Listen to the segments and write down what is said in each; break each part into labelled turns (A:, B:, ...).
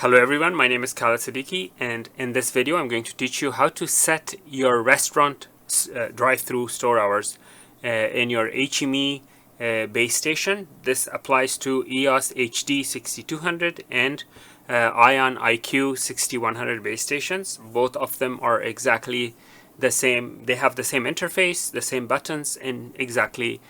A: Hello everyone, my name is Khaled Siddiqui, and in this video I'm going to teach you how to set your restaurant drive-through store hours in your HME base station. This applies to EOS HD 6200 and Ion IQ 6100 base stations. Both of them are exactly the same. They have the same interface, the same buttons, and exactly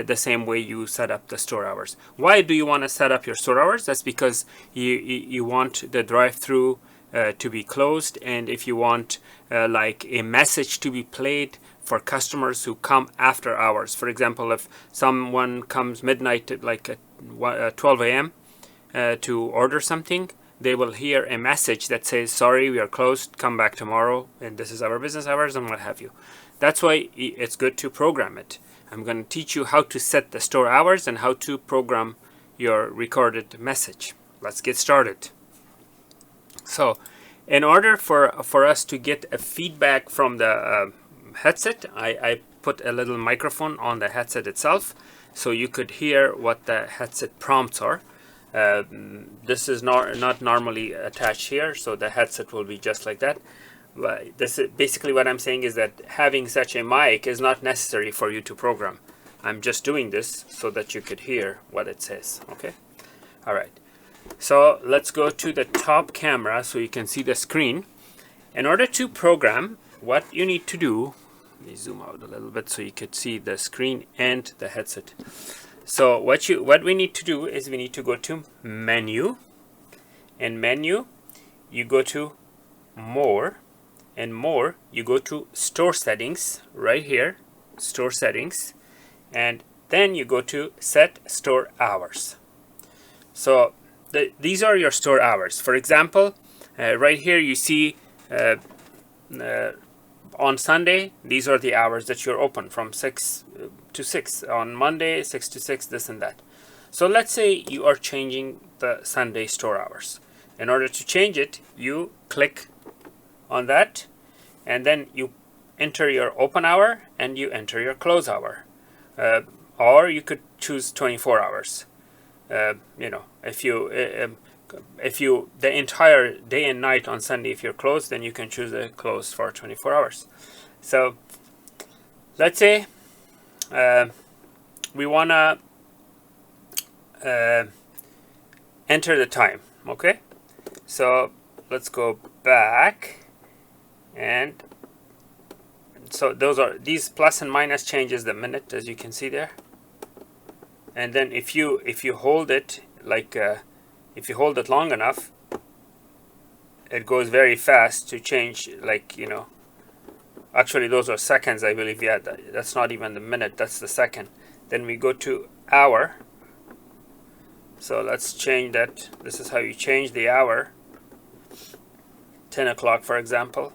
A: the same way you set up the store hours. Why do you want to set up your store hours? That's because you want the drive-through to be closed, and if you want like a message to be played for customers who come after hours. For example, if someone comes midnight at like at 12 a.m. To order something, they will hear a message that says, sorry, we are closed, come back tomorrow, and this is our business hours, and what have you. That's why it's good to program it. I'm going to teach you how to set the store hours and how to program your recorded message. Let's get started. So in order for us to get a feedback from the headset, I put a little microphone on the headset itself so you could hear what the headset prompts are. This is not normally attached here, so the headset will be just like that. This is basically what I'm saying is that having such a mic is not necessary for you to program. I'm just doing this so that you could hear what it says. Okay. All right. So let's go to the top camera so you can see the screen. In order to program, what you need to do, let me zoom out a little bit so you could see the screen and the headset. So what we need to do is we need to go to menu, and menu you go to more, and more you go to store settings right here, store settings, and then you go to set store hours. So these are your store hours. For example, right here you see on Sunday, these are the hours that you're open, from 6 to 6. On Monday, 6 to 6, this and that. So let's say you are changing the Sunday store hours. In order to change it, you click on that, and then you enter your open hour and you enter your close hour. Or you could choose 24 hours. You know, if you the entire day and night on Sunday, if you're closed, then you can choose a close for 24 hours. So let's say we wanna enter the time. Okay, so let's go back, and so these plus and minus changes the minute, as you can see there. And then if you hold it like if you hold it long enough, it goes very fast to change, like, you know, actually those are seconds, I believe. Yeah, that's not even the minute, that's the second. Then we go to hour. So let's change that. This is how you change the hour. 10 o'clock, for example,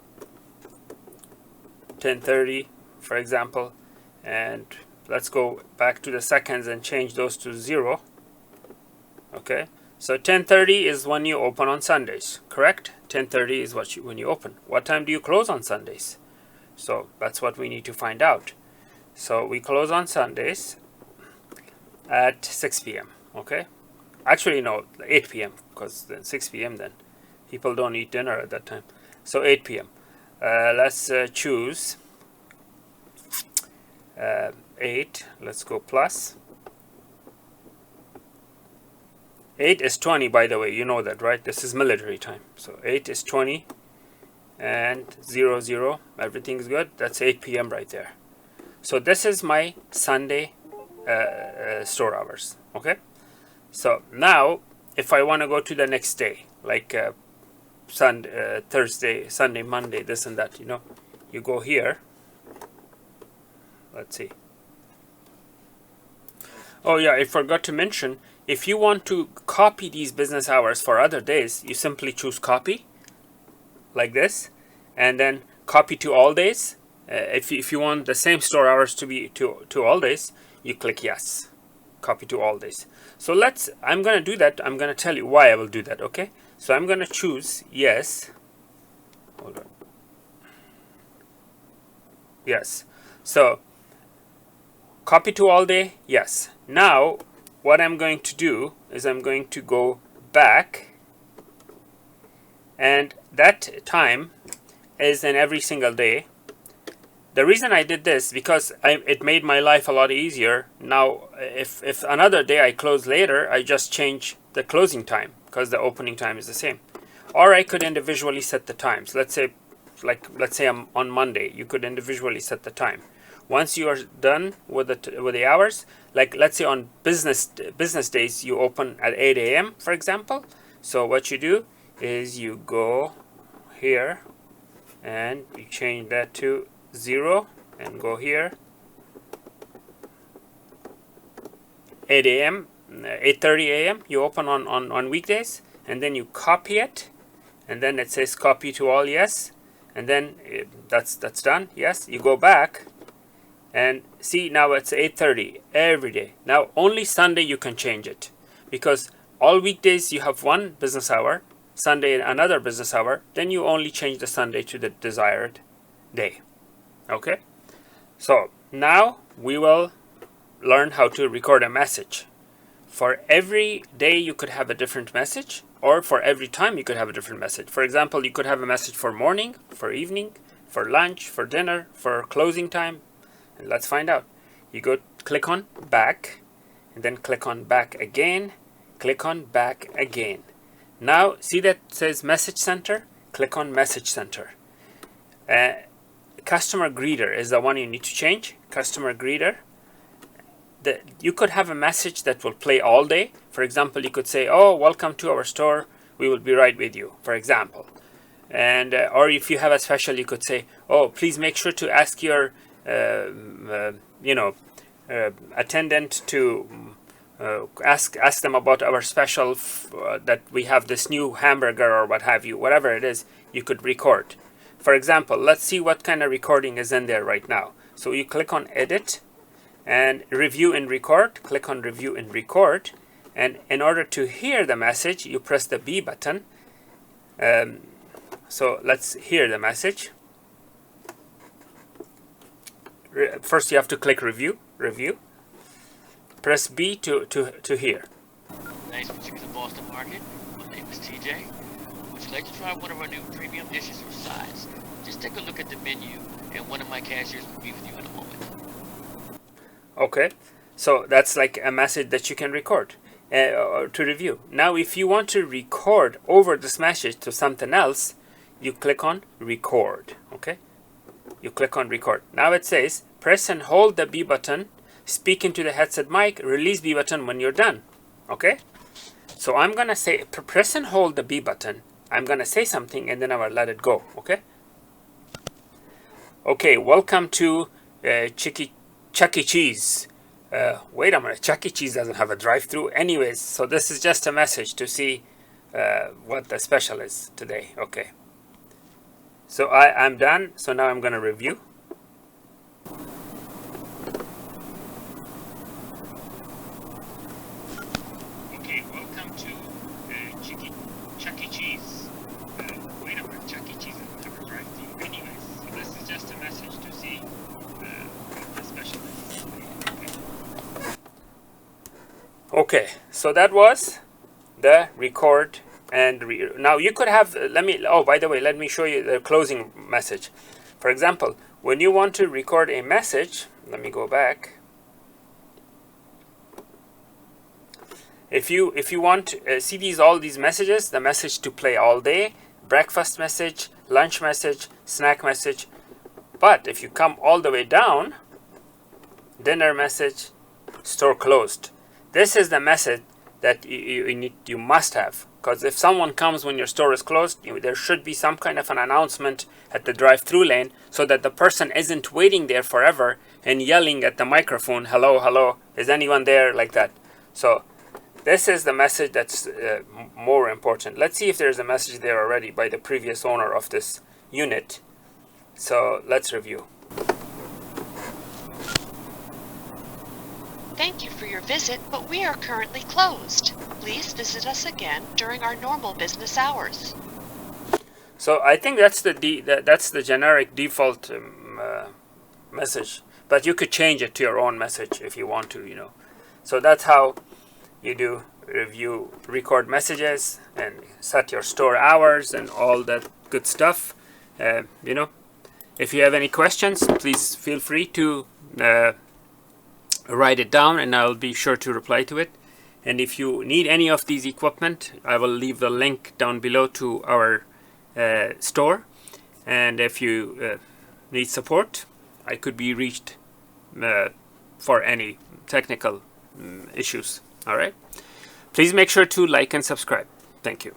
A: 10:30, for example, and let's go back to the seconds and change those to 0. Okay, so 10:30 is when you open on Sundays, correct? 10:30 is when you open. What time do you close on Sundays? So that's what we need to find out. So we close on Sundays at 6 p.m. Okay, actually no, 8 p.m. because then 6 p.m. then people don't eat dinner at that time. So 8 p.m. Let's choose 8. Let's go plus. 8 is 20, by the way. You know that, right? This is military time. So 8 is 20 and 00. Everything's good. That's 8 p.m. right there. So this is my Sunday store hours. Okay. So now, if I want to go to the next day, like Thursday, Sunday, Monday, this and that, you know, you go here. Let's see. Oh yeah, I forgot to mention, if you want to copy these business hours for other days, you simply choose copy like this, and then copy to all days. If you want the same store hours to be to all days, you click yes, copy to all days. So I'm gonna do that. I'm gonna tell you why I will do that. Okay, so I'm gonna choose yes. Hold on. Yes. So copy to all day, yes. Now what I'm going to do is I'm going to go back and that time is in every single day. The reason I did this because it made my life a lot easier. Now, if another day I close later, I just change the closing time because the opening time is the same. Or I could individually set the times. Let's say on Monday, you could individually set the time. Once you are done with the hours, like let's say on business days, you open at 8 a.m. for example. So what you do is you go here and you change that to 0 and go here 8 a.m. 8:30 a.m. you open on weekdays, and then you copy it, and then it says copy to all, yes, and then that's done. Yes, you go back and see, now it's 8:30 every day. Now only Sunday you can change it, because all weekdays you have one business hour, Sunday another business hour, then you only change the Sunday to the desired day. Okay, so now we will learn how to record a message. For every day you could have a different message, or for every time you could have a different message. For example, you could have a message for morning, for evening, for lunch, for dinner, for closing time. And let's find out. You go click on back, and then click on back again, click on back again. Now see that says message center? Click on message center. Customer greeter is the one you need to change. Customer greeter. You could have a message that will play all day. For example, you could say, oh, welcome to our store, we will be right with you, for example. And or if you have a special, you could say, oh, please make sure to ask your attendant to ask them about our special that we have this new hamburger or what have you. Whatever it is, you could record. For example, let's see what kind of recording is in there right now. So you click on edit and review and record. Click on review and record, and in order to hear the message you press the B button. So let's hear the message. First you have to click review. Press B to hear.
B: Nice to meet you at the Boston Market. My name is TJ. Would you like to try one of our new premium dishes or sides? Just take a look at the menu, and one of my cashiers will be with you in a moment.
A: Okay, so that's like a message that you can record to review. Now if you want to record over this message to something else, you click on record. Okay, you click on record. Now it says press and hold the B button, speak into the headset mic, release B button when you're done. Okay, so I'm gonna say press and hold the B button. I'm gonna say something and then I will let it go. Okay, welcome to Chuck E. Cheese. Wait a minute, Chuck E. Cheese doesn't have a drive-thru. Anyways, so this is just a message to see what the special is today. Okay, so I'm done. So now I'm gonna review. Okay, welcome to Chuck E. Cheese. Wait a minute, Chuck E. Cheese doesn't have a drive-thru. Anyways, so this is just a message to see what the special is. Okay, so that was the record and now you could have, by the way, let me show you the closing message. For example, when you want to record a message, let me go back. If you want see all these messages, the message to play all day, breakfast message, lunch message, snack message. But if you come all the way down, dinner message, store closed. This is the message that you must have, because if someone comes when your store is closed, there should be some kind of an announcement at the drive-through lane so that the person isn't waiting there forever and yelling at the microphone, hello, hello, is anyone there, like that. So this is the message that's more important. Let's see if there's a message there already by the previous owner of this unit. So let's review.
C: Thank you for your visit, but we are currently closed. Please visit us again during our normal business hours.
A: So I think that's the generic default message, but you could change it to your own message if you want to, So that's how you do record messages and set your store hours and all that good stuff. You know, if you have any questions, please feel free to write it down and I'll be sure to reply to it. And if you need any of these equipment, I will leave the link down below to our store. And if you need support, I could be reached for any technical issues. All right. Please make sure to like and subscribe. Thank you.